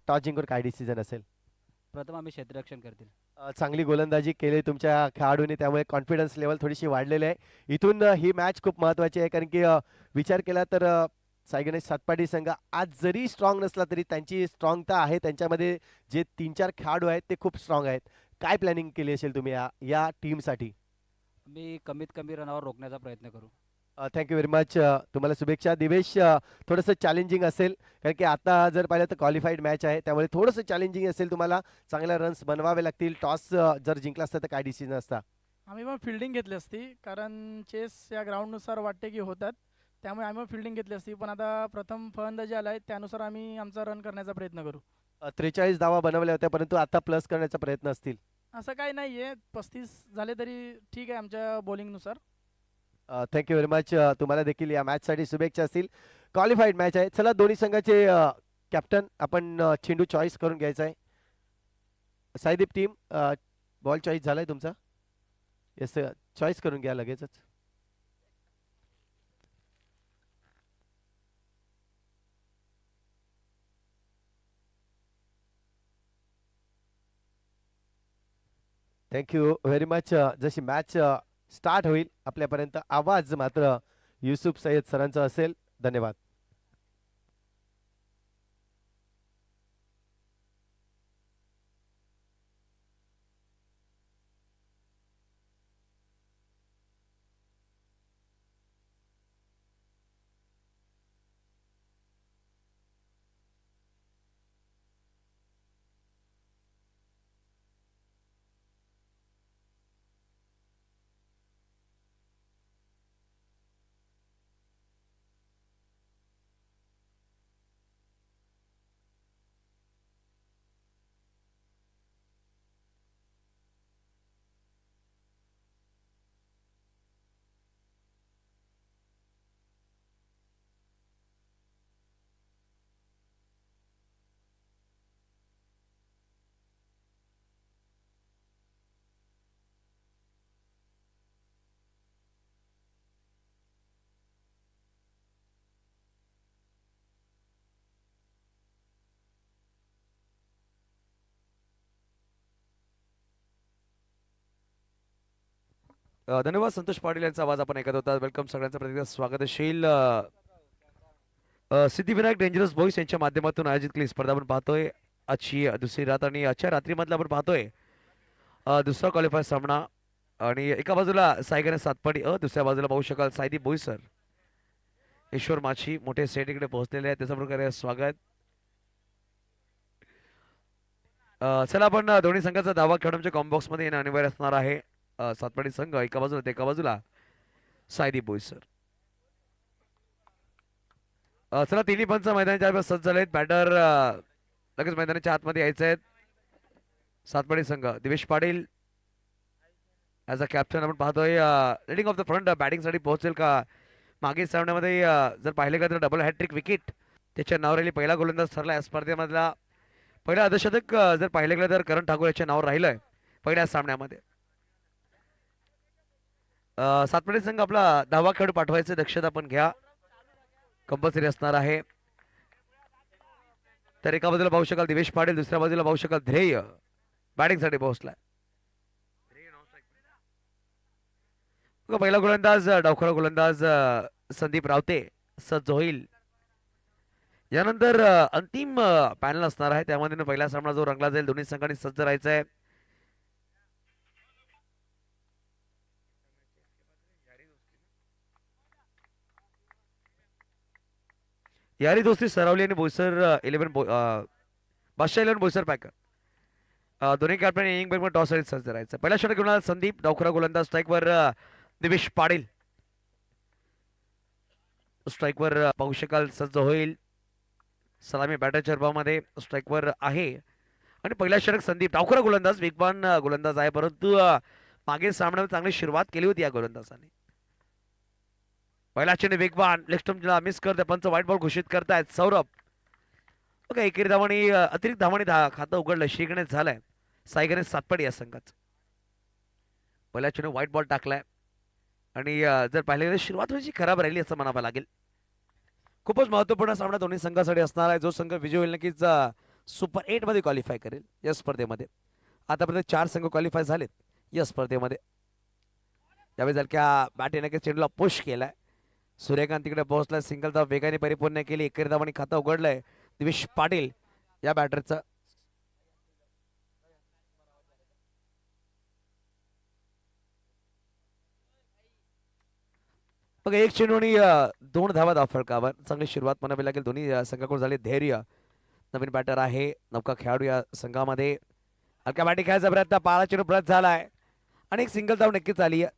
Toss जिंकून काय decision असेल? प्रथम आम्ही क्षेत्ररक्षण करतील. चांगली गोलंदाजी केली तुमच्या खेळाडूंनी, त्यामुळे कॉन्फिडन्स लेवल थोडीशी वाढलेली आहे. इथून ही मॅच खूप महत्त्वाची आहे, कारण की विचार केला तर साई गणेश सातपाडी संघ आज जरी स्ट्रॉंग नसला तरी त्यांची स्ट्रॉंगता आहे. त्यांच्यामध्ये जे 3-4 खेळाडू आहेत ते खूप स्ट्रॉंग आहेत. काय प्लॅनिंग केली असेल तुम्ही या या टीमसाठी? आम्ही कमीत कमी रनावर रोखण्याचा प्रयत्न करू. Thank you very much. तुम्हाला शुभेच्छा. दिवेश, थोडंसं चॅलेंजिंग असेल, कारण की आता जर पाहिलं तर क्वालिफाईड मॅच आहे, त्यामुळे थोडंसं चॅलेंजिंग असेल. तुम्हाला चांगल्या रन्स बनवावे लागतील. टॉस जर जिंकला असता तर काय डिसिजन असता? आम्ही मग फिल्डिंग घेतली असती, कारण चेस या ग्राउंडनुसार वाटते की होतात, त्यामुळे आम्ही मग फिल्डिंग घेतली असती. पण आता प्रथम फलंदाजी आला आहे, त्यानुसार आम्ही आमचा रन करण्याचा प्रयत्न करू. 43 धावा बनवल्या होत्या, परंतु आता प्लस करण्याचा प्रयत्न असतील. असं काही नाही आहे, 35 झाले तरी ठीक आहे आमच्या बॉलिंगनुसार. Thank you very much. तुम्हाला देखील या मॅचसाठी शुभेच्छा असतील. क्वालिफाईड मॅच आहे. चला, दोन्ही संघाचे कॅप्टन आपण चेंडू चॉईस करून घ्यायचा आहे. साईदीप टीम, बॉल चॉईस झालाय तुमचा? येस, चॉईस करून घ्या लगेचच. Thank you very much. जशी मॅच स्टार्ट होईल आपल्यापर्यंत आवाज मात्र युसुफ सय्यद सरांचा असेल. धन्यवाद. धन्यवाद. संतोष पाटील यांचा आवाज आपण ऐकत होता. वेलकम सगळ्यांचं प्रतिक्रिया स्वागतशील. सिद्धिविनायक डेंजरस बॉईज यांच्या माध्यमातून आयोजित केली स्पर्धा आपण पाहतोय. आजची दुसरी रात आणि आजच्या रात्रीमधला आपण पाहतोय दुसरा क्वालिफायर सामना. आणि एका बाजूला साई गणेश सातपाडी दुसऱ्या बाजूला पाहू शकाल साईदीप बोईसर, ईश्वर माची मोठे सेट इकडे पोहोचलेले आहेत. त्याचा प्रकारे स्वागत. चला आपण दोन्ही संघाचा धावा खेळण्याच्या कॉम्बॉक्स मध्ये येणं अनिवार्य असणार आहे. सातपाडी संघ एका बाजूला ते एका बाजूला साईदीप बोईसर. चला, तिन्ही पंच मैदानाच्या आसपास सज्ज झालेत. बॅटर लगेच मैदानाच्या आतमध्ये यायचे आहेत. सातपाडी संघ Divesh Patil as a captain आपण पाहतोय. Leading of the front batting साठी पोहोचेल का? मागील सामन्यामध्ये जर पाहिले का तर डबल हॅट्रिक विकेट त्याच्या नावावर राहिली. पहिला गोलंदाज ठरला या स्पर्धेमधला. पहिला अर्धशतक जर पाहिले गेलं तर करण ठाकूर याच्या नावावर राहिलंय पहिल्या सामन्यामध्ये. सातपाडी संघ आपला धावा खेळ पाठवायचे दक्षता पण घ्या, कंपल्सरी असणार आहे. तर एका बाजूला पाहू शकाल दिवेश पाटील, दुसऱ्या बाजूला पाहू शकाल ध्येय बॅटिंग साठी पोहोचलाय. पहिला गोलंदाज डावखुरा गोलंदाज संदीप रावते सज्ज होईल. यानंतर अंतिम पॅनल असणार आहे, त्यामध्ये पहिला सामना जो रंगला जाईल दोन्ही संघांनी सज्ज राहायचं आहे. यारी दोस्ती सरावली आणि बोईसर 11 बादशाह 11 बोईसर पॅकर दोन्ही कॅप्टन इनिंग मध्ये टॉस साठी सज्ज राहायचं. पहिला षटक घेऊन संदीप डावखुरा गोलंदाज, स्ट्राईकवर दिवेश पाटील, स्ट्राईकवर पाहू शकाल सज्ज होईल. सलामी बॅटरच्या रूपामध्ये स्ट्राईकवर आहे. आणि पहिला षटक संदीप डावखुरा गोलंदाज, वेगवान गोलंदाज आहे, परंतु मागील सामन्यामध्ये चांगली सुरुवात केली होती या गोलंदाजाने. पहिला चेंडू वेगवान लेग स्टंपला मिस करते. पंच व्हाईट बॉल घोषित करतायत. सौरभ ओके, एकेरी धावांनी अतिरिक्त धावांनी खातं उघडलं. श्रीगणेश झालाय साई गणेश सातपाडी या संघात. पहिला चेंडू व्हाईट बॉल टाकलाय आणि जर पाहिलं गेलं सुरुवात थोडीशी खराब राहिली असं म्हणावं लागेल. खूपच महत्वपूर्ण सामना दोन्ही संघासाठी असणार आहे. जो संघ विजय होईल नक्कीच सुपर 8 मध्ये क्वालिफाय करेल या स्पर्धेमध्ये. आतापर्यंत 4 संघ क्वालिफाय झालेत या स्पर्धेमध्ये. यावेळी हलक्या बॅटीने चेंडूला पुश केलाय. सूर्यकांत तिकडे पोहोचलाय. सिंगल धाव वेगाने परिपूर्ण केली. एकेरी धावांनी खातं उघडलंय दिवेश पाटील या बॅटरचं. बघा एक चेंडू आणि 2 धावा धावफलकावर. चांगली सुरुवात म्हणावी लागेल दोन्ही संघाकडून झाली. धैर्य नवीन बॅटर आहे. नौका खेळाडू या संघामध्ये. हलक्या बॅटिंग खेळायचा प्रयत्न. पाळा चेंडू परत झालाय आणि एक सिंगल धाव नक्कीच आली आहे.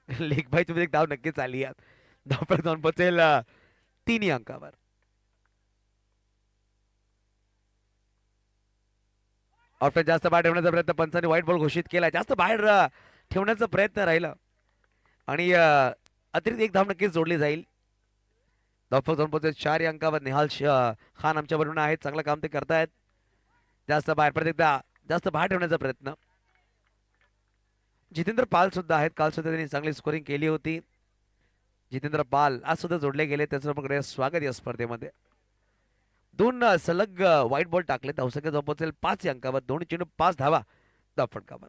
लेग बाईच मध्ये एक धाव नक्कीच आली आहे. धावफलक जाऊन पोहोचेल 3 अंकावर. ऑफ्टर जास्त बाहेर ठेवण्याचा प्रयत्न. पंचांनी व्हाईट बॉल घोषित केला. जास्त बाहेर ठेवण्याचा प्रयत्न राहिला आणि अतिरिक्त एक धाव नक्कीच जोडली जाईल. धावफलक जाऊन पोहोचेल 4 अंकावर. निहाल खान आमच्या बरोबर आहेत. चांगलं काम ते करतायत. जास्त बाहेर परत एकदा जास्त बाहेर ठेवण्याचा प्रयत्न. जितेंद्र पाल सुद्धा आहेत. काल सुद्धा त्यांनी चांगली स्कोरिंग केली होती. जितेंद्र पाल आज सुद्धा जोडले गेले. त्याचं स्वागत या स्पर्धेमध्ये. 2 सलग व्हाईट बॉल टाकले. धावसंख्या जाऊन पोहोचेल 5 अंकावर. दोन्ही चेंडू 5 धावा धावफलकावर.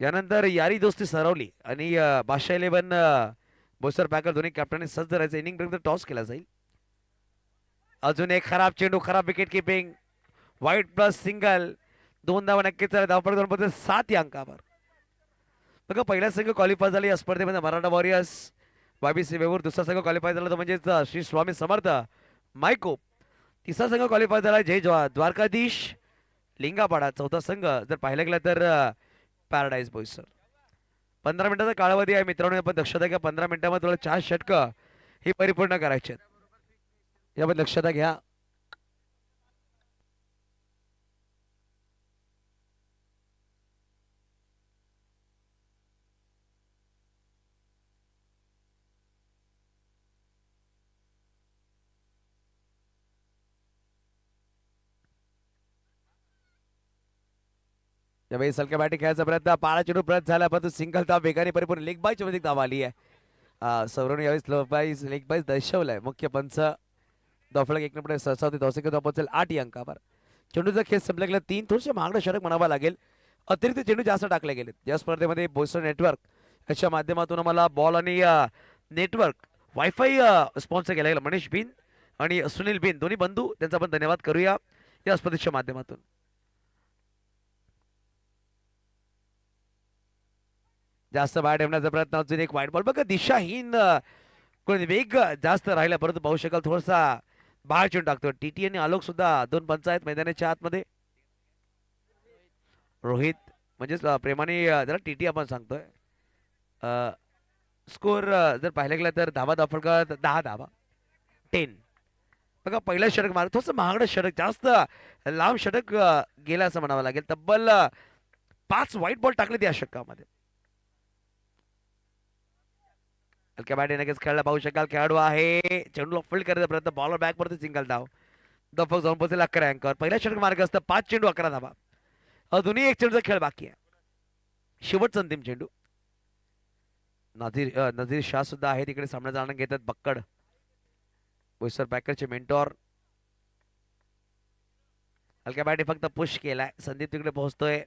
यानंतर यारी दोस्ती सरवली आणि बादशाह 11 बोईसर पॅकर दोन्ही कॅप्टनने सज्ज राहायचं. इनिंग पर्यंत टॉस केला जाईल. अजून एक खराब चेंडू. खराब wicket keeping. White plus single. 2 धावा नक्कीच. धावफलक जाऊन पोहोचेल 7 अंकावर. बघा पहिला संघ क्वालिफाय झाला या स्पर्धेमध्ये मराठा वॉरियर्स YBC वेवूर. दुसरा संघ क्वालिफाय झाला तो म्हणजेच श्री स्वामी समर्थ मायकोप. तिसरा संघ क्वालिफाय झाला जय द्वारकाधीश लिंगापाडा. चौथा संघ जर पाहिलं गेला तर पॅराडाईज बोईसर. 15 मिनिटाचा कालावधी आहे मित्रांनो. आपण दक्षता घ्या. 15 मिनिटांमध्ये तुला 4 षटकं ही परिपूर्ण करायचे आहेत. यामध्ये दक्षता घ्या. यावेळी सलक्या बॅटिंग खेळायचा प्रयत्न. पाळा चेंडू परत झाला परंतु सिंगल धाव वेगाने परिपूर्ण. लेग बायच्या मध्ये धाव आली आहे. सौरवने यावेळी स्लो बाईज लेग बाईज दर्शवलाय. मुख्य पंच धावफलक 1 नंबर सहसावती. धावसंख्या धाव पोहोचेल 8 अंकावर. चेंडूचा खेळ संपला गेला 3. थोडेसे महागडं षटक म्हणावं लागेल. अतिरिक्त चेंडू जास्त टाकले गेले या स्पर्धेमध्ये. बोईसर नेटवर्क याच्या माध्यमातून आम्हाला बॉल आणि नेटवर्क वायफाय स्पॉन्सर केला गेला. मनीष बिन आणि सुनील बिन दोन्ही बंधू त्यांचा आपण धन्यवाद करूया या स्पर्धेच्या माध्यमातून. जास्त बाहेर ठेवण्याचा प्रयत्न. अजून एक वाईट बॉल. बघा दिशाहीन कोणी वेग जास्त राहिला परंतु पाहू शकाल थोडासा बाहेर चेंडू टाकतो. TT आणि आलोक सुद्धा 2 पंच आहेत मैदानाच्या आतमध्ये. रोहित म्हणजेच प्रेमाने जरा TT आपण सांगतोय. स्कोर जर पाहिलं गेलं तर धावा धावफलकात 10 धावा 10. बघा पहिलं षटक मार थोडंसं महागडं षटक. जास्त लांब षटक गेला असं म्हणावं लागेल. तब्बल 5 व्हाईट बॉल टाकले या षटकामध्ये. हलक्या बॅटिंग नक्कीच खेळायला पाहू शकाल. खेळाडू आहे. चेंडूला फील्ड करायचा प्रयत्न. बॉलर बॅक परत सिंगल धाव. धावफलक जाऊन पोहोचेल 11 अंकावर. पहिला षटक मार्ग असतं 5 चेंडू 11 धावा. अजूनही एक चेंडूचा खेळ बाकी आहे. शेवटचा अंतिम चेंडू. नझीर शाह सुद्धा आहे तिकडे सामन्याचा आनंद घेतात. बक्कड बोईसर पॅकरचे मेंटॉर. हलक्या बॅटिंग फक्त पुश केलाय. संदीप तिकडे पोहोचतोय.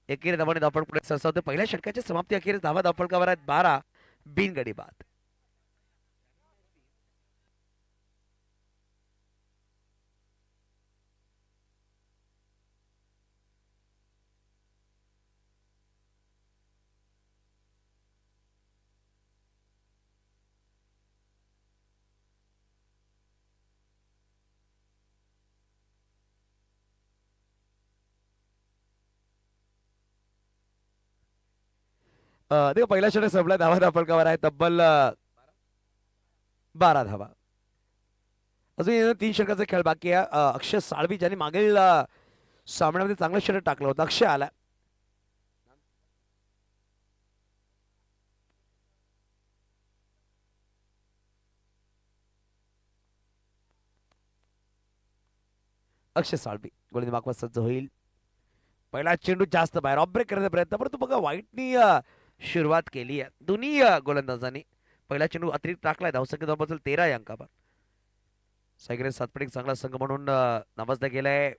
एकेरी धावाने धावफलक पुढे सरसावते. पहिल्या षटकाची समाप्ती अखेरीस धावा धावफलकावर आहेत 12 बिनगडी बाद. देखो पहिला षटक संपला. धावा धावफलकावर आहे तब्बल 12 धावा. अजून 3 षटकाचा खेळ बाकी आहे. अक्षय साळवी ज्यांनी मागील सामन्यामध्ये चांगलं षटक टाकलं होतं. अक्षय आला. अक्षय साळवी गोलंदाज मागवा सज्ज होईल. पहिला चेंडू जास्त बाहेर ऑफ ब्रेक करण्याचा प्रयत्न, परंतु बघा व्हाईटनी सुरुवात केली आहे दोन्ही गोलंदाजांनी. पहिला चेंडू अतिरिक्त टाकलाय, धावसंख्या जवळपास 13 या अंकावर. सायगरे सातपडी चांगला संघ म्हणून नामजदा केलाय.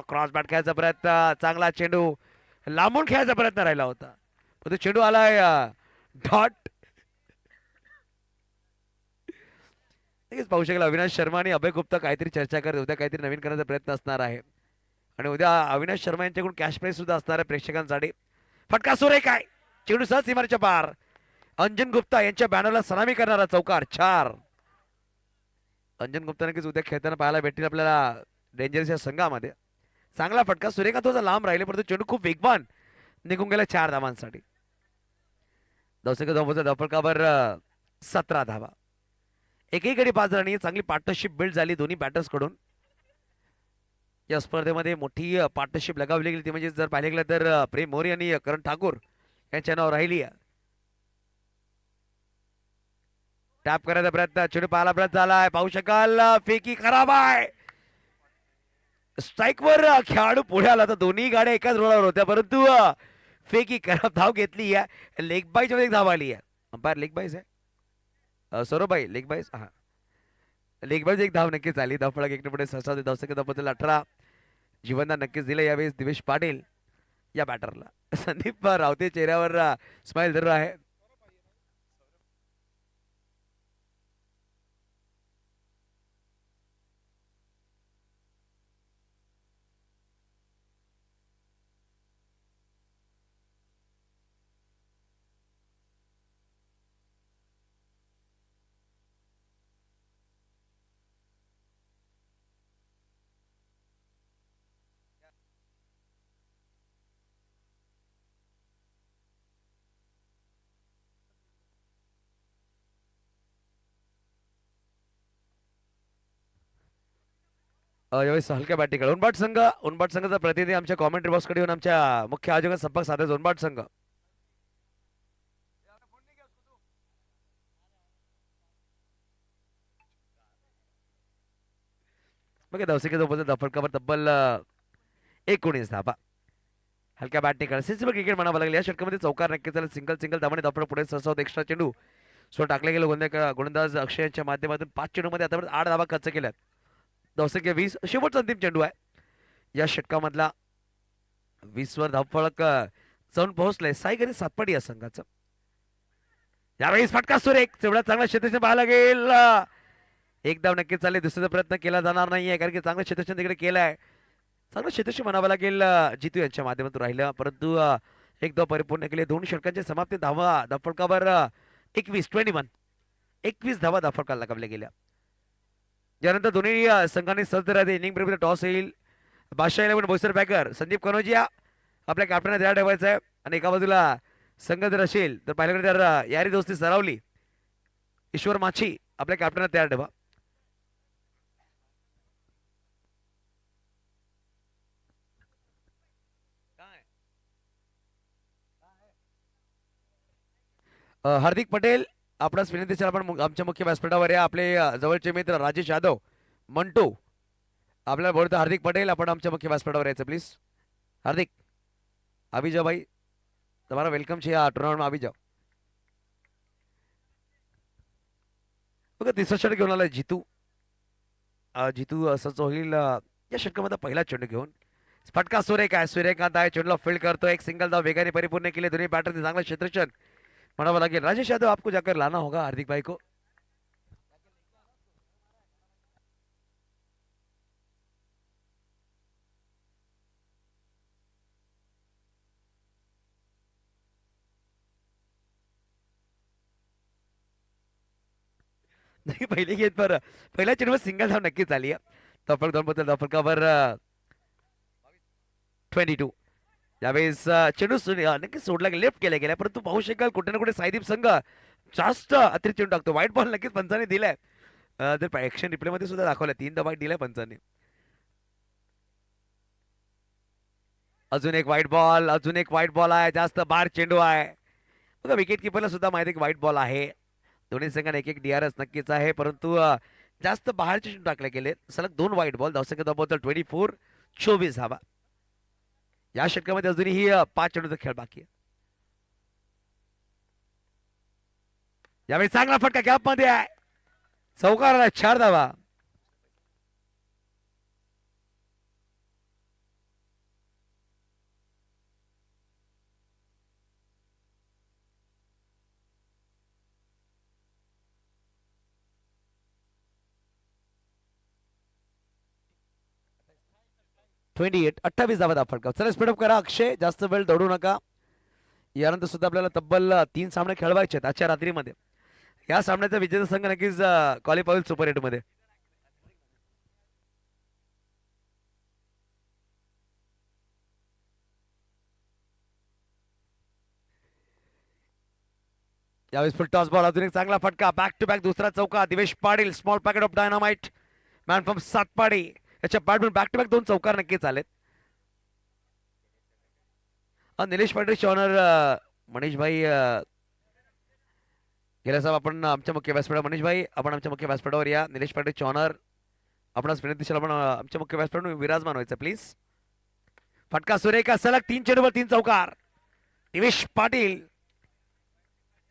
क्रॉस बॅट खेळायचा प्रयत्न, चांगला चेंडू लांबून खेळायचा प्रयत्न राहिला होता, पण तो चेंडू आलाय डॉट. नक्कीच पाहू शकेल अविनाश शर्मा आणि अभय गुप्ता काहीतरी चर्चा करत, उद्या काहीतरी नवीन करण्याचा प्रयत्न असणार आहे. आणि उद्या अविनाश शर्मा यांच्याकडून कॅश प्राईज सुद्धा असणार आहे प्रेक्षकांसाठी. फटका सुरेख आहे, चेंडू सहज सीमारेच्या पार. अंजन गुप्ता यांच्या बॅनरला सलामी करणारा चौकार 4. अंजन गुप्ता नक्कीच उद्या खेळताना पाहायला भेटतील आपल्याला डेंजरस या संघामध्ये. चांगला फटका सुरेखा, थोडा लांब राहिले, परंतु चेंडू खूप वेगवान निघून गेला 4 धावांसाठी. धावसंख्या जवळपास धावफलकावर 17 धावा. एकही गडी 5 रनी. चांगली पार्टनरशिप बिल्ड झाली दोन्ही बॅटर्स कडून. या स्पर्धेमध्ये मोठी पार्टनरशिप लगावली गेली ती म्हणजे जर पाहिले गेलं तर प्रेम मोरे आणि करण ठाकूर यांच्या नाव राहिली. टॅप करायचा प्रयत्न, चेंडू पाहायला प्रयत्न झालाय, पाहू शकाल फेकी खराब आहे. स्ट्राईक वर खेळाडू पुढे आला तर दोन्ही गाड्या एकाच रोडावर होत्या, परंतु फेकी खराब धाव घेतली आहे. लेग बाईज मध्ये एक धाव आली आहे. अंपायर लेग बाईज आहे सौरभभाई, लेग बाईज. हा लेग बाईज एक धाव नक्कीच आली. धावफलक 1 पुढे सहसा धावसंख्या धावपतील 18. जीवनदान नक्कीच दिलं यावेळेस दिवेश पाटील या बॅटरला. संदीप रावते चेहऱ्यावर स्माइल जरूर आहे. यावेळेस हलक्या बॅटिंग उनबाट संघाचा प्रतिनिधी आमच्या कॉमेंट्री बॉक्स कडे येऊन आमच्या मुख्य आयोजकांना संपर्क साधायचा. उनबाट संघ बघा धावसंख्या धावफलकावर तब्बल 19 धावा. हलक्या बॅटिंग सिंपल क्रिकेट म्हणावं लागेल. या षटकामध्ये चौकार नक्की झाला. सिंगल धावाने धावफलक पुढे सहसा एक्स्ट्रा चेंडू सो टाकले गेले. गोलंदाज अक्षय यांच्या माध्यमातून 5 चेंडूमध्ये आतापर्यंत 8 धावा खर्च केल्यात. धावसंख्या 20. शेवटचा अंतिम चेंडू आहे या षटकामधला. 20 वर धावफलक जाऊन पोहोचलाय साईगरी सातपाडी या संघाचं. यावेळेस फटका सुरेख, तेवढा चांगला क्षेत्ररक्षण पाहायला गेल. एक धाव नक्कीच चालले, दुसऱ्याचा प्रयत्न केला जाणार नाहीये कारण की चांगलं क्षेत्ररक्षण तिकडे केलंय. चांगलं क्षेत्ररक्षण म्हणावं लागेल जितू यांच्या माध्यमातून राहिलं, परंतु एक धाव परिपूर्ण केले. 2 षटकांच्या समाप्ती धावफलकावर 21 धावा धावफलकाला लगावल्या गेल्या. यानंतर दोन्ही संघांनी सज्ज राहते. इनिंग प्रेमी टॉस येईल. बादशाह 11 बोईसर बॅकर संदीप कनोजिया आपल्या कॅप्टनला तयार ठेवायचा आहे. आणि एका बाजूला संघ जर असेल तर पाहिल्याकडे तर यारी दोस्ती सरावली ईश्वर माछी आपल्या कॅप्टनला तयार ठेवा. हार्दिक पटेल आपणास विनंती आपण आमच्या मुख्य व्यासपीठावर या. आपले जवळचे मित्र राजेश यादव मंटू आपल्याला बोलतो. हार्दिक पटेल आपण आमच्या मुख्य व्यासपीठावर यायचं प्लीज. हार्दिक આવી જાઓ ભાઈ, તમારા વેલકમ છે આ ટુર્નામેન્ટમાં, આવી જાઓ. बघा तिसरा षटक घेऊन आलाय जितू. जितू असंच होईल या षटकामध्ये पहिला चेंडू घेऊन. फटका सूर्यकांत आहे, चेंडूला फील्ड करतो. एक सिंगल धाव वेगाने परिपूर्ण केले. दोन्ही बॅटरने चांगलं क्षेत्ररक्षण म्हणावं लागेल. राजेश यादव आपको जाकर लाना होगा हार्दिक भाई को. नाही पहिले घेत पर पहिल्या चेंडूवर सिंगल धाव नक्कीच झाली आहे. धावफलकावर 22. यावेळेस चेंडू नक्कीच सोडला गेला, लेफ्ट केला गेला, परंतु पाहू शकाल कुठे ना कुठे साईदीप संघ जास्त अतिरिक्त चेंडू टाकतो. व्हाईट बॉल नक्कीच पंचाने दिलाय. जर ऍक्शन रिप्ले मध्ये सुद्धा दाखवलं 3दा व्हाईट दिलाय पंचाने. अजून एक व्हाईट बॉल आहे. जास्त बार चेंडू आहे. बघा विकेट किपरला सुद्धा माहिती की व्हाईट बॉल आहे. दोन्ही संघांना एक DRS नक्कीच आहे, परंतु जास्त बाहेरचे चेंडू टाकले गेले. सलग 2 व्हाईट बॉल. धावसंख्या 24. 24 धावा. या षटकामध्ये अजूनही 5 चेंडूचा खेळ बाकी आहे. यावेळी चांगला फटका गॅप मध्ये आहे, चौकाराला 4 धावा. ट्वेंटी 28 धावा फटका. चला स्पीडअप करा अक्षय, जास्त वेळ दौडू नका. यानंतर सुद्धा आपल्याला तब्बल 3 सामने खेळवायचे आहेत आजच्या रात्रीमध्ये. या सामन्याचा विजेता संघ नक्कीच क्वालिफाय होईल सुपर 8 मध्ये. यावेळेस फुल टॉस बॉल, अजून एक चांगला फटका, बॅक टू बॅक दुसरा चौका. Divesh Patil small packet of dynamite man from Satpati, याच्या बॅटमॅन बॅक टू बॅक 2 चौकार नक्कीच आलेत. निलेश पाटील शॉनर मनीष भाई गेल्या साहेब आपण आमच्या मुख्य व्यासपीठावर, मनीष भाई आपण आमच्या मुख्य व्यासपीठावर या. निलेश पाटील चॉनर आपणास विनंती दिशेला आपण आमच्या मुख्य व्यासपीठावर विराजमान व्हायचं प्लीज. फटका सुरेखा, सलग 3 चेंडूवर 3 चौकार. दिवेश पाटील,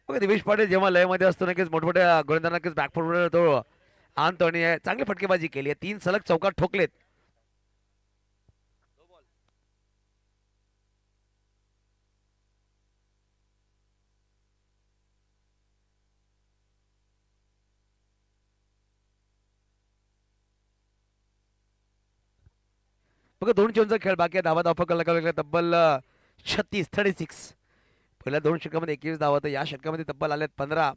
बघा दिवेश पाटील जेव्हा लयमध्ये असतो नक्कीच मोठमोठ्या गोलंदाजांना नक्कीच बॅकफुटवर तो आणतो आणि चांगली फटकेबाजी केली आहे. 3 सलग चौकार ठोकलेत. बघा 2 चेंडूचा खेळ बाकी आहे. धावा धावफलक लागला तब्बल 36. पहिल्या 2 षटकामध्ये 21 धावा, तर या षटकामध्ये तब्बल आल्यात 15.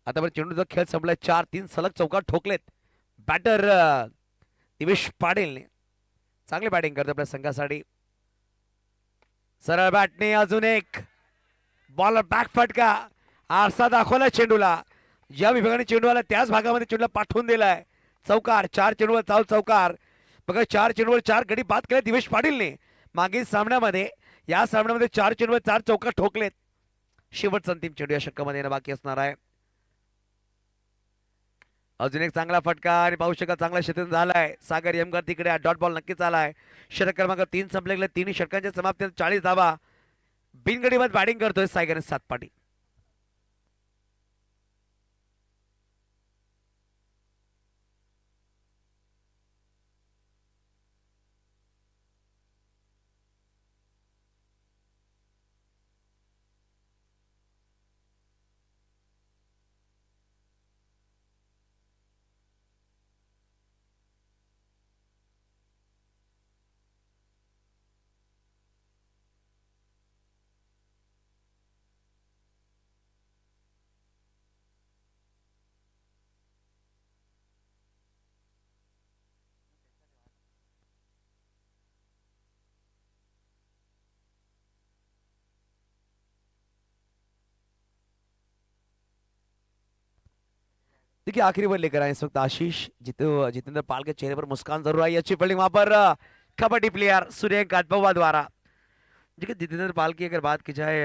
आतापर्यंत चेंडूचा खेळ संपलाय 4-3 सलग चौकार ठोकलेत. बॅटर दिवेश पाटीलने चांगली बॅटिंग करतो आपल्या संघासाठी. सरळ बॅटने अजून एक बॉलर बॅक फटका, आरसा दाखवला चेंडूला. ज्या विभागाने चेंडू आला त्याच भागामध्ये चेंडूला पाठवून दिलाय. चौकार, 4 चेंडूवर चाल चौकार. बघा 4 चेंडूवर 4 गडी बाद केले दिवेश पाटीलने. मागील सामन्यामध्ये या सामन्यामध्ये 4 चेंडूवर 4 चौकार ठोकलेत. शेवटचा अंतिम चेंडू या षटकामध्ये येणं बाकी असणार आहे. अजून एक चांगला फटका आणि पाहू शकाल चांगला क्षेत्र झालाय. सागर यमगर तिकडे डॉट बॉल नक्कीच आलाय. षटक क्रमांक 3 संपले गेले. 3 षटकांच्या समाप्तीत 40 धावा. बिनगडीबाद बॅटिंग करतोय सागर सातपाटी. देखिए आखिरी ओवर लेकर आए इस वक्त आशीष. जितेंद्र पाल के चेहरे पर मुस्कान जरूर आई. अच्छी फील्डिंग वहां पर कबड्डी प्लेयर सूर्यकांत गाजपवा द्वारा. देखिए जितेंद्र पाल की अगर बात की जाए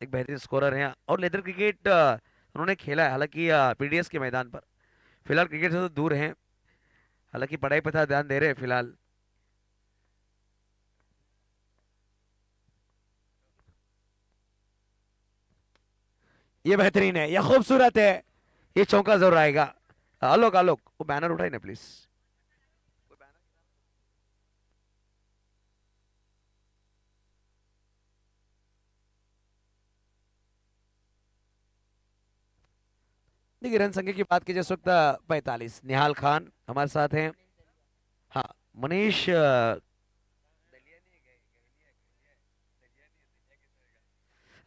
एक बेहतरीन स्कोरर हैं और लेदर क्रिकेट उन्होंने खेला है, हालांकि पीडीएस के मैदान पर. फिलहाल क्रिकेट से तो दूर हैं, हालांकि पढ़ाई पर थोड़ा ध्यान दे रहे हैं फिलहाल. ये बेहतरीन है, यह खूबसूरत है, ये चौका जरूर आएगा. आलोक आलोक वो बैनर उठाए ना प्लीज. देखिए रन संख्या की बात की जाए इस वक्त 45. निहाल खान हमारे साथ हैं. हाँ मनीष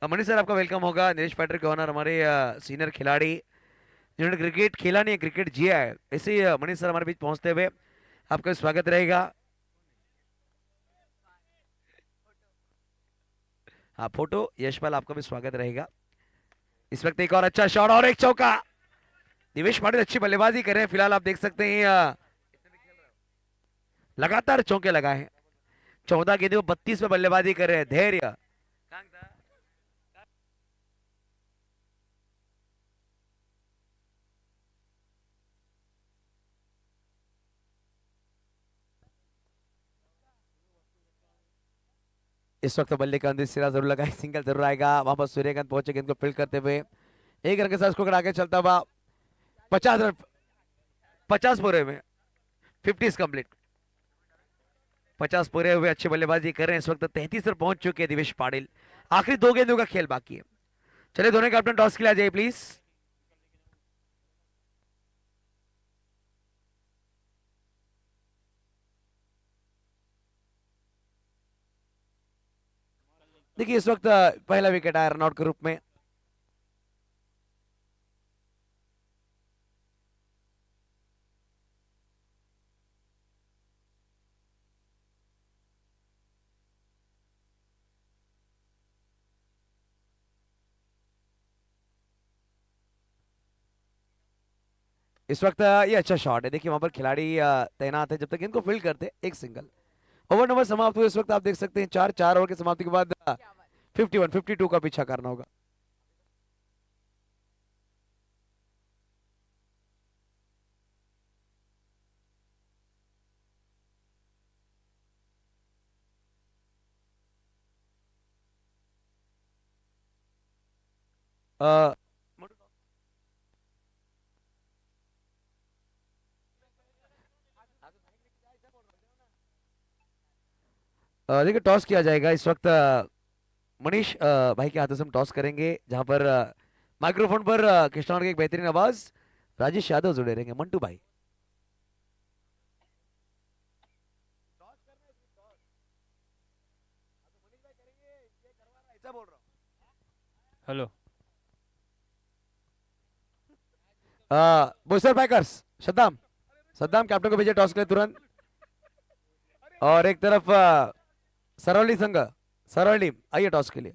मनीष सर आपका वेलकम होगा. नीरज पैटर के ऑनर हमारे सीनियर खिलाड़ी जिन्होंने क्रिकेट खेला नहीं है, क्रिकेट जिया है, ऐसे ही मनीष सर हमारे बीच पहुंचते हुए आपका स्वागत रहेगा. हाँ फोटो यशपाल आपका भी स्वागत रहेगा. इस वक्त एक और अच्छा शॉट और एक चौका. दिवेश पाटिल अच्छी बल्लेबाजी कर रहे हैं फिलहाल. आप देख सकते हैं लगातार चौके लगाए हैं. 14 गेंदों 32 पे बल्लेबाजी कर रहे हैं. धैर्य. इस वक्त बल्ले का अंदर सिरा जरूर लगा है, सिंगल जरूर आएगा। वहां पर सूर्यकांत पहुंचे गेंद को फील्ड करते हुए, एक रन के साथ स्कोर आगे चलता हुआ 50 रन, 50 पूरे में, 50 कंप्लीट, 50 पूरे हुए, अच्छी बल्लेबाजी कर रहे हैं इस वक्त। 33 रन पहुंच चुके हैं दिवेश पाटिल। आखिरी 2 गेंदों का खेल बाकी है। चलिए दोनों कैप्टन टॉस के लिए आ जाइए प्लीज। देखिए इस वक्त पहला विकेट आया रनआउट के रूप में। इस वक्त ये अच्छा शॉट है। देखिए वहां पर खिलाड़ी तैनात है, जब तक इनको फील्ड करते एक सिंगल। ओवर नंबर समाप्त हुए इस वक्त, आप देख सकते हैं 4 ओवर की समाप्ति के बाद 51 52 का पीछा करना होगा। अ, देखिए टॉस किया जाएगा इस वक्त। मनीष भाई के हाथों से हम टॉस करेंगे, जहां पर माइक्रोफोन पर कृष्णा की एक बेहतरीन आवाज राजेश यादव जुड़े रहेंगे। मंटू भाई hello. Boisar packers, Saddam, Saddam captain को भेजे टॉस के लिए तुरंत। और एक तरफ सरवली संघ, सरवली आइए टॉस के लिए।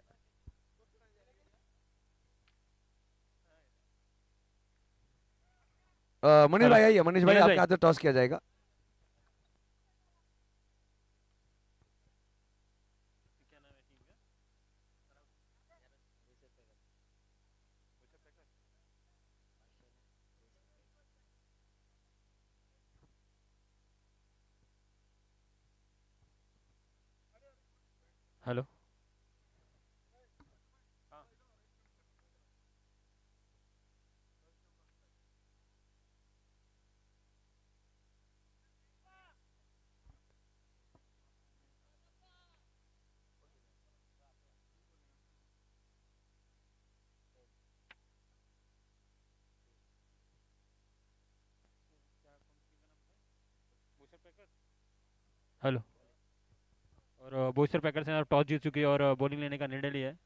मनीष हेलो। भाई आइए, मनीष भाई नीरज आपके भाई। हाथ से टॉस किया जाएगा। हेलो। हेलो। और बोईसर पैकर्स ने टॉस जीत चुकी है और बॉलिंग लेने का निर्णय लिया है।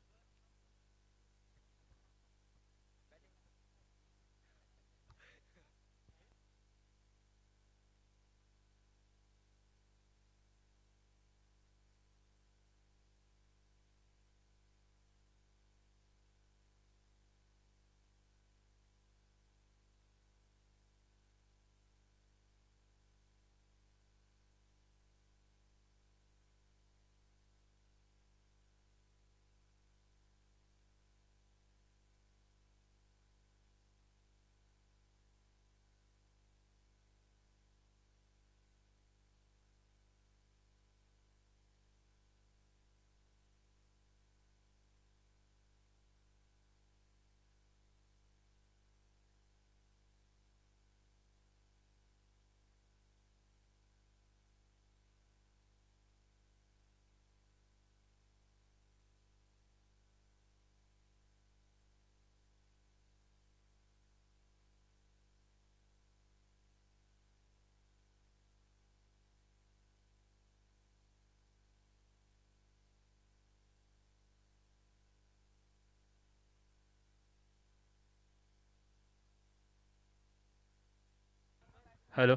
हेलो।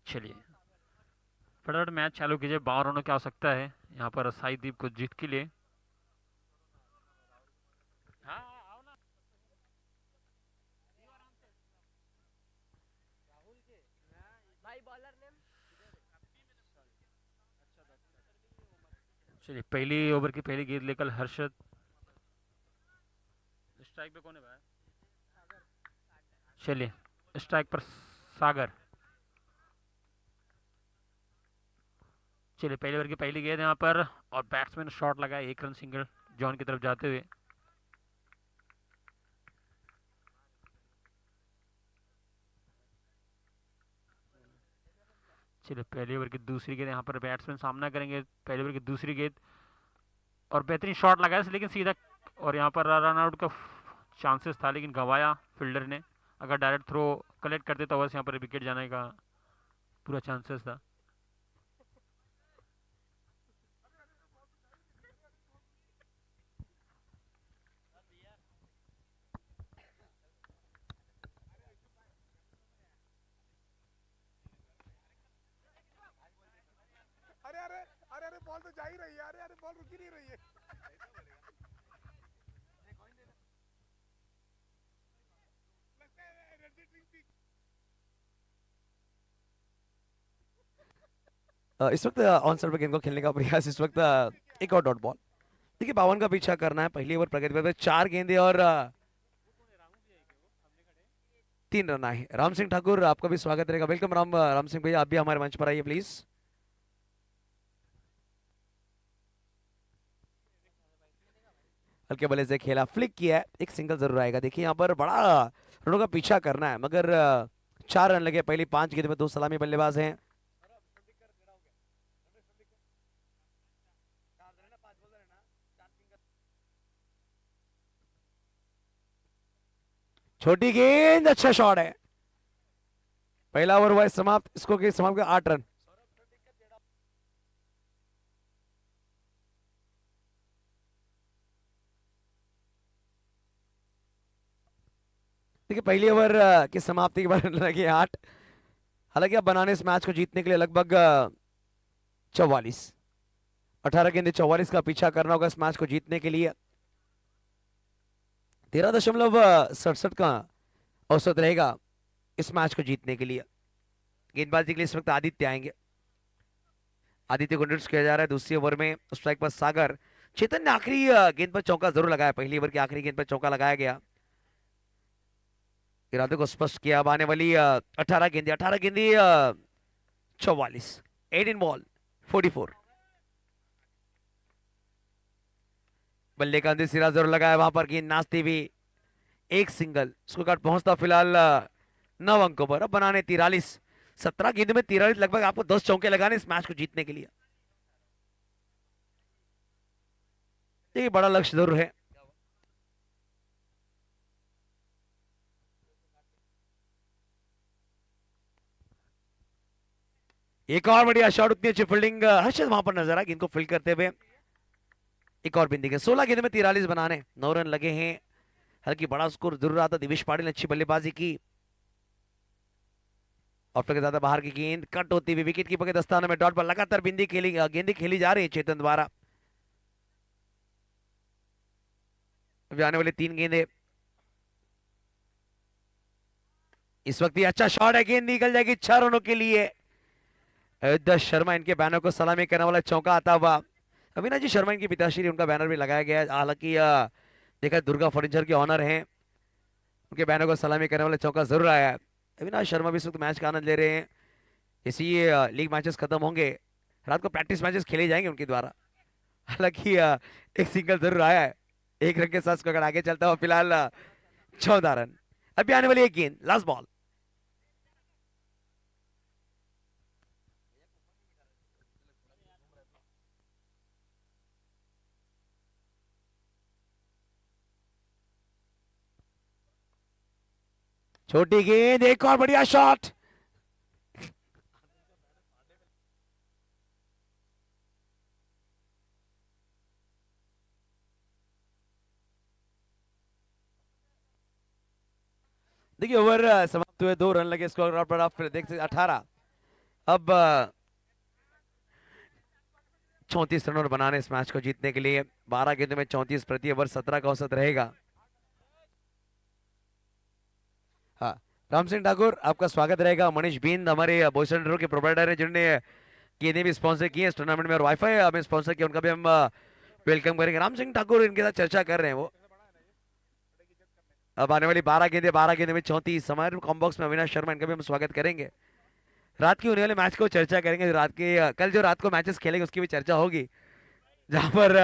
चलिए फटाफट मैच चालू कीजिए। 52 रनों की आवश्यकता है यहाँ पर साई दीप को जीत के लिए। हाँ आओ ना। चलिए पहली ओवर की पहली गेंद लेकर हर्षद। स्ट्राइक पे कौन है भाई? चलिए स्ट्राइक पर सागर। चलिए पहले ओवर की पहली गेंद यहाँ पर और बैट्समैन शॉट लगा, 1 रन सिंगल जॉन की तरफ जाते हुए। चलिए पहले ओवर की दूसरी गेंद यहाँ पर बैट्समैन सामना करेंगे, पहले ओवर की दूसरी गेंद और बेहतरीन शॉट लगा है लेकिन सीधा, और यहाँ पर रन आउट का चांसेस था लेकिन गंवाया फील्डर ने। अगर डायरेक्ट थ्रो कलेक्ट करते तो बस यहाँ पर विकेट जाने का पूरा चांसेस था। अरे अरे अरे अरे बॉल तो जा ही रही है, अरे अरे बॉल रुक ही नहीं रही है। लगता है एनर्जी ड्रिंक पी। इस वक्त ऑन साइड पर गेंद को खेलने का प्रयास, इस वक्त एक और डॉट बॉल। देखिए 52 का पीछा करना है। पहली ओवर प्रगति पर 4 गेंदे और 3 रन आए। राम सिंह ठाकुर आपका भी स्वागत रहेगा। वेलकम राम सिंह भैया, आप भी हमारे मंच पर आइए प्लीज। हल्के बल्ले से खेला, फ्लिक किया है, एक सिंगल जरूर आएगा। देखिए यहाँ पर बड़ा रनों का पीछा करना है, मगर 4 रन लगे पहली 5 गेंद में। 2 सलामी बल्लेबाज हैं। छोटी गेंद, अच्छा शॉट है। पहला ओवर हुआ है समाप्त, इसको के समाप्त 8 रन। देखिए पहली ओवर की समाप्ति के बाद लगे 8। हालांकि अब बनाने इस मैच को जीतने के लिए लगभग 44 18 गेंदे 44 का पीछा करना होगा इस मैच को जीतने के लिए। 13.67 का औसत रहेगा इस मैच को जीतने के लिए। गेंदबाजी के लिए इस वक्त आदित्य आएंगे। आदित्य को इंट्रोड्यूस किया जा रहा है। दूसरी ओवर में स्ट्राइक पर सागर। चेतन ने आखिरी गेंद पर चौका जरूर लगाया, पहली ओवर की आखिरी गेंद पर चौका लगाया गया। इरादे को स्पष्ट किया। अब आने वाली 18 गेंदे 44, 18 बॉल 44। बल्ले का अंदर सिरा जरूर लगाया, वहां पर गेंद नाचती हुई, एक सिंगल। स्कोर कार्ड पहुंचता फिलहाल 9 अंकों पर। अब बनाने 43, 17 गेंद में 43, लगभग आपको 10 चौके लगाने इस मैच को जीतने के लिए। ये बड़ा लक्ष्य जरूर है। एक और बढ़िया शॉट, उतनी अच्छी फील्डिंग हर्षद वहां पर नजर आ, गेंद को फील्ड करते हुए। एक और बिंदी के 16 गेंद में 43 बनाने, 9 रन लगे हैं। हल्की बड़ा स्कोर जरूर आता। दिवेश पाटिल ने अच्छी बल्लेबाजी की। ऑफ्टर के ज्यादा बाहर की गेंद कट होती हुई विकेट कीपर के दस्ताने में डॉट पर लगातार गेंदी खेली जा रही है चेतन द्वारा। अभी आने वाले 3 गेंदे। इस वक्त ये अच्छा शॉट है, गेंद निकल जाएगी 6 रनों के लिए। अयोध्या शर्मा इनके बैनर को सलामी करने वाला चौका आता हुआ। अविनाश जी शर्मा इनकी पिताश्री, उनका बैनर भी लगाया गया है। हालांकि देखा दुर्गा फर्नीचर के ऑनर हैं, उनके बैनर को सलामी करने वाला चौका जरूर आया है। अविनाश शर्मा भी इस वक्त मैच का आनंद ले रहे हैं। इसी लीग मैचेस खत्म होंगे, रात को प्रैक्टिस मैचेस खेले जाएंगे उनके द्वारा। हालांकि एक सिंगल जरूर आया है, 1 रन के साथ स्कोर आगे चलता हुआ फिलहाल 14 रन। अभी आने वाली एक गेंद, लास्ट बॉल। छोटी गेंद, एक और बढ़िया शॉट। देखिए ओवर समाप्त हुए, 2 रन लगे स्कोर पर। आप फिर देख सकते 18। अब 34 रन और बनाने इस मैच को जीतने के लिए। 12 गेंदों में 34 प्रति ओवर, 17 का औसत रहेगा। हाँ, राम सिंह ठाकुर आपका स्वागत रहेगा। मनीष बिंद हमारे बॉयज सेंटर के प्रोवाइडर है, जिन्होंने गेंदें भी स्पॉन्सर की है इस टूर्नामेंट में, और वाईफाई हमें स्पॉन्सर किया, उनका भी हम वेलकम करेंगे। राम सिंह ठाकुर इनके साथ चर्चा कर रहे हैं वो। अब आने वाली 12 गेंदे में 34। हमारे कॉम बॉक्स में अविनाश शर्मा, इनका भी हम स्वागत करेंगे। रात की होने वाले मैच को चर्चा करेंगे, रात के कल जो रात को मैचेस खेलेंगे उसकी भी चर्चा होगी, जहां पर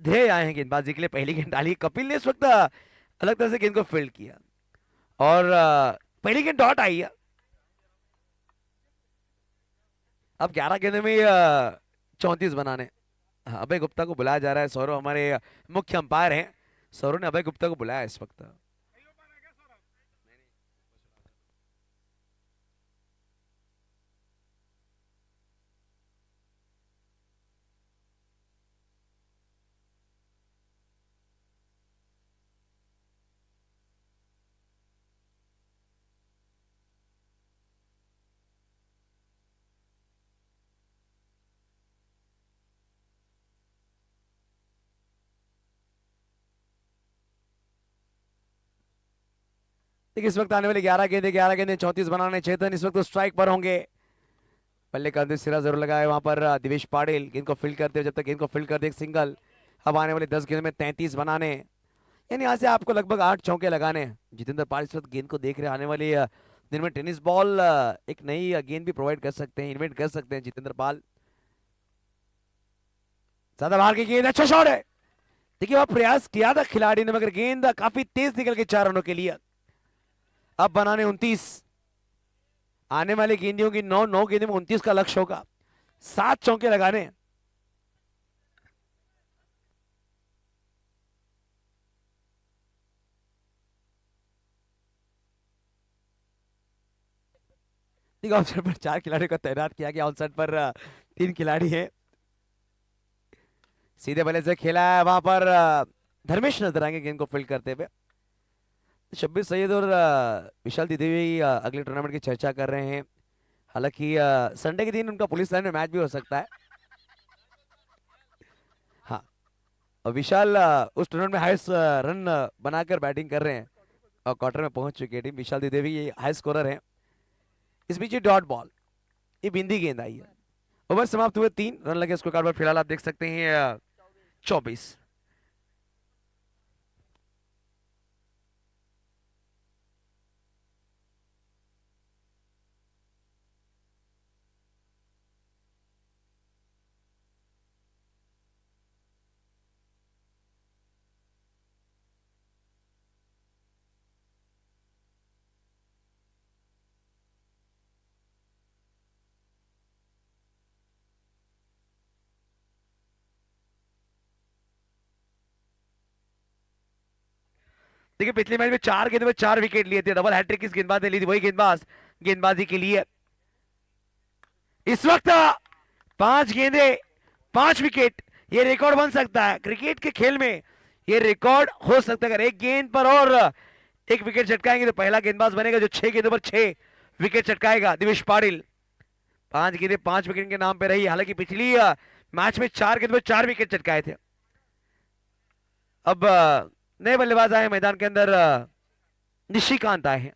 ध्येय आए हैं गेंदबाजी के लिए। पहली गेंद डाली कपिल ने इस वक्त अलग तरह से गेंद को फील्ड किया और पहली गेंद डॉट आई है। अब 11 गेंदों में 34 बनाने। अभय गुप्ता को बुलाया जा रहा है, सौरभ हमारे मुख्य अंपायर हैं, सौरभ ने अभय गुप्ता को बुलाया इस वक्त। देखिए इस वक्त आने वाली 11 गेंदे 34 बनाने। चेतन इस वक्त स्ट्राइक पर होंगे। बल्ले का अंदर सिरा जरूर लगाया वहां पर दिवेश पाटिल गेंद को फील्ड करते हुए, जब तक गेंद को फील्ड कर दे एक सिंगल। अब आने वाले 10 गेंद में 33 बनाने, यानी यहाँ से आपको लगभग 8 चौके लगाने। जितेंद्र पाल इस वक्त गेंद को देख रहे हैं। आने वाली दिन में टेनिस बॉल एक नई गेंद भी प्रोवाइड कर सकते हैं, इन्वेंट कर सकते हैं जितेंद्र पाल। ज्यादा बाहर की गेंद, अच्छा शॉट है। देखिए वह प्रयास किया था खिलाड़ी ने, मगर गेंद काफी तेज निकल के 4 रनों के लिए। अब बनाने 29। आने वाली गेंदियों की 9 गेंदों में 29 का लक्ष्य होगा, 7 चौके लगाने। ऑप्शन पर 4 खिलाड़ियों को तैनात किया गया। ऑनसाइड पर 3 खिलाड़ी हैं। सीधे बल्ले से खेला है वहां पर धर्मेश नजर आएंगे गेंद को फील्ड करते हुए। शब्बीर सैयद और विशाल द्विवेदी अगले टूर्नामेंट की चर्चा कर रहे हैं। हालांकि संडे के दिन उनका पुलिस लाइन में मैच भी हो सकता है। हाँ, और विशाल उस टूर्नामेंट में हाईएस्ट रन बनाकर बैटिंग कर रहे हैं और क्वार्टर में पहुंच चुकी है टीम। विशाल द्विवेदी हाई स्कोरर हैं। इस बीच डॉट बॉल, ये बिंदी गेंद आई है। ओवर समाप्त हुए, 3 रन लगे स्कोर कार्ड पर। फिलहाल आप देख सकते हैं 24। देखिए पिछले मैच में 4 गेंदों में 4 विकेट लिए थे। डबल हैट्रिक किस गेंदबाज ने ली थी, वही गेंदबाज गेंदबाजी के लिए इस वक्त 5 गेंदे 5 विकेट। ये रिकॉर्ड बन सकता है क्रिकेट के खेल में, ये रिकॉर्ड हो सकता है। अगर एक गेंद पर और एक विकेट चटकाएंगे तो पहला गेंदबाज बनेगा जो 6 गेंदों पर 6 विकेट चटकाएगा। दिवेश पाटिल 5 गेंदे 5 विकेट के नाम पे रही। हालांकि पिछली मैच में 4 गेंदों पर 4 विकेट चटकाए थे। अब नए बल्लेबाज आए मैदान के अंदर, निशिकांत आए हैं।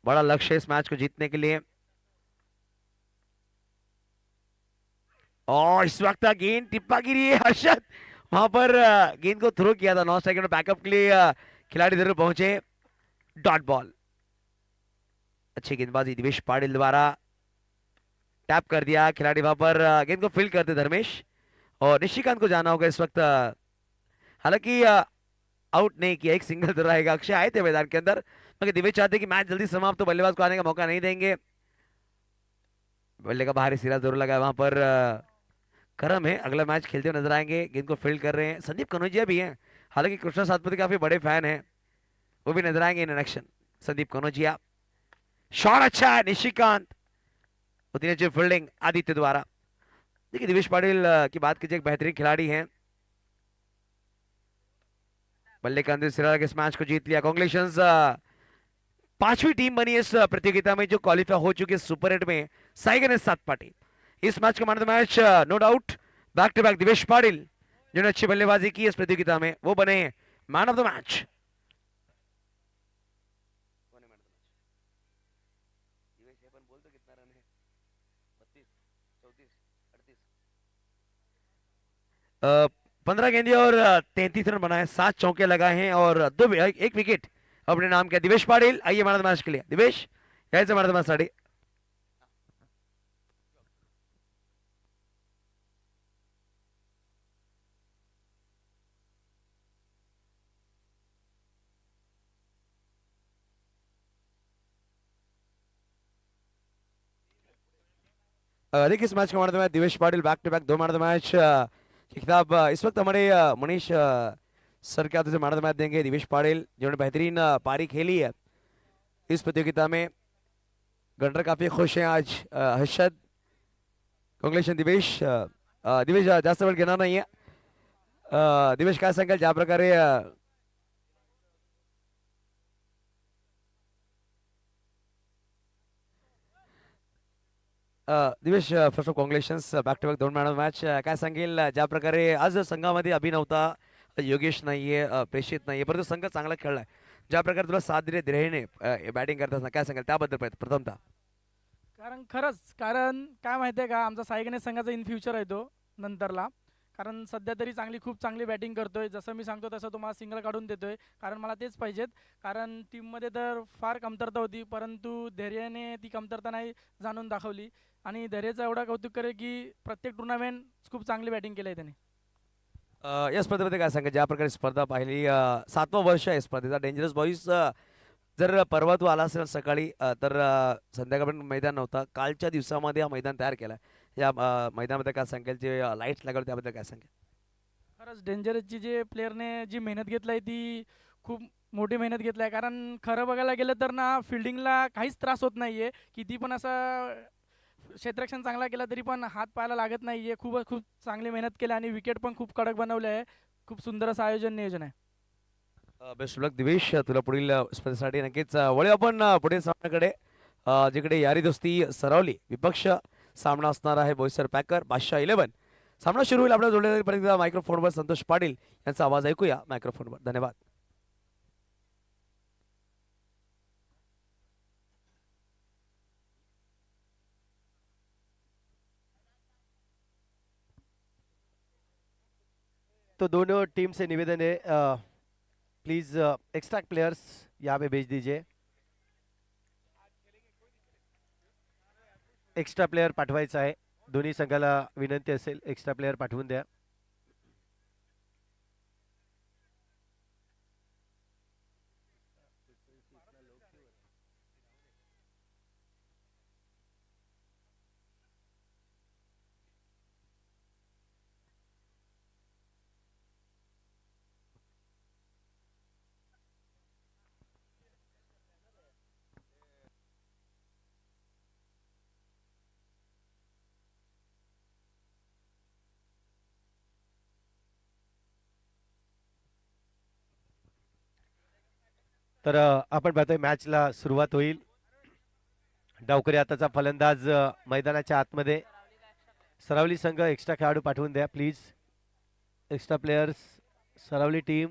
बड़ा लक्ष्य है इस मैच को जीतने के लिए। और इस वक्त गेंद टिप्पा गिरी है। हर्षद वहां पर गेंद को थ्रो किया था। 9 सेकंड बैकअप के लिए खिलाड़ी जरूर पहुंचे। डॉट बॉल, अच्छी गेंदबाजी दिवेश पाटिल द्वारा। टैप कर दिया खिलाड़ी वहां पर, गेंद को फील्ड करते धर्मेश और निशिकांत को जाना होगा इस वक्त। हालांकि आउट नहीं किया, एक सिंगल जरूर आएगा। अक्षय आए थे मैदान के अंदर, मगर दिवेश चाहते कि मैच जल्दी समाप्त तो बल्लेबाज को आने का मौका नहीं देंगे। बल्ले का बाहरी सिरा जरूर लगा वहां पर। करम है अगला मैच खेलते हुए नजर आएंगे। गेंद को फील्ड कर रहे हैं संदीप कनौजिया भी हैं। हालांकि कृष्णा सातपथी काफी बड़े फैन हैं, वो भी नजर आएंगे in action. Sandeep Kanaujia, shot अच्छा है निशिकांत, उतनी अच्छी फील्डिंग आदित्य द्वारा। देखिए दिवेश पाटिल की बात कीजिए, एक बेहतरीन खिलाड़ी हैं। बल्ले का अंदर सिरा इस मैच को जीत लिया। कांग्रेचुलेशंस, 5वीं टीम बनी इस प्रतियोगिता में जो क्वालिफाई हो चुकी है सुपर 8 में। साई गणेश सातपाटी इस मैच का man of the match, no doubt. Back to back Divesh Patil जिन्होंने अच्छी बल्लेबाजी की इस प्रतियोगिता में, वो बने मैन ऑफ द मैच। 15 गेंदे और 33 रन बनाए, 7 चौके लगाए हैं और एक विकेट अपने नाम किया। दिवेश पाटिल आइए मैन ऑफ द मैच के लिए। दिवेश यायचं मैन ऑफ द मैच साठी। देखिए इस मैच का man of the match Divesh Patil, back to back 2 man of the match की खिताब इस वक्त हमारे मनीष सर क्या तुझे मैन ऑफ द मैच देंगे। दिवेश पाटिल जिन्होंने बेहतरीन पारी खेली है इस प्रतियोगिता में। गंडर काफी खुश हैं आज। हर्षद कॉंग्रेचुलेशन दिवेश। दिवेश जास्त वेळ घेणार नाहीये। दिवेश काय सांगाल ज्या प्रकारे Divesh first of congratulations back to back 2 man of match. काय सांगेल ज्या प्रकारे आज संघामध्ये अभिनवता योगेश नाहीये, प्रेषित नाहीये, परंतु संघ चांगला खेळलाय। ज्या प्रकारे तुला साथ दिली द्रेहने बॅटिंग करताना काय सांगाल त्याबद्दल प्रथमतः? कारण काय माहिती आहे का, आमचा साई गणेश संघाचा इन फ्युचर आहे तो नंतरला. कारण सध्या तरी खूप चांगली बॅटिंग करतोय. जसं मी सांगतो तसं तुम्हाला सिंगल काढून देतोय, कारण मला तेच पाहिजेत. कारण टीममध्ये तर फार कमतरता होती, परंतु धैर्याने ती कमतरता नाही जाणून दाखवली. आणि धैर्याचं एवढा कौतुक करे की प्रत्येक टुर्नामेंट खूप चांगली बॅटिंग केली आहे त्याने. या स्पर्धेमध्ये काय सांगा ज्या प्रकारे स्पर्धा पाहिली 7वं वर्ष आहे स्पर्धेचा. डेंजरस बॉईज जर परवा तू आला असेल सकाळी तर संध्याकाळपर्यंत मैदान नव्हता. कालच्या दिवसामध्ये हा मैदान तयार केला. या मैदानामध्ये काय सांगेल जे लाईट्स लागले त्याबद्दल काय सांगेल? खरंच डेंजरसची जे प्लेअरने जी मेहनत घेतली ती खूप मोठी मेहनत घेतली आहे. कारण खरं बघायला गेलं तर ना फिल्डिंगला काहीच त्रास होत नाही आहे. किती पण असं क्षेत्ररक्षण चांगला केला तरी पण हात पायाला लागत नाही आहे. खूप चांगली मेहनत केली आणि विकेट पण खूप कडक बनवले आहे. खूप सुंदर असं नियोजन आहे. बेस्ट लक दिवेश तुला पुढील स्पर्धेसाठी. नक्कीच वळू आपण पुढील सामन्याकडे जिकडे यारी दोस्ती सरावली विपक्ष सामना असणार आहे बोईसर पॅकर बादशाह 11. सामना सुरू होईल. आपल्या जोडलेल्या मायक्रोफोनवर संतोष पाटील यांचा आवाज ऐकूया मायक्रोफोनवर. धन्यवाद. तो दोनों टीम से निवेदन है प्लीज एक्स्ट्रा प्लेयर्स यहाँ पे भेज दीजिए. एक्स्ट्रा प्लेयर पाठवायचा आहे. दोन्ही संघाला विनंती असेल एक्स्ट्रा प्लेयर पाठवून द्या. तर आपण पाहतोय मॅचला सुरुवात होईल. डावकरी आताचा फलंदाज मैदानाच्या आतमध्ये. सरावली संघ एक्स्ट्रा खेळाडू पाठवून द्या please. Extra players Saravali team.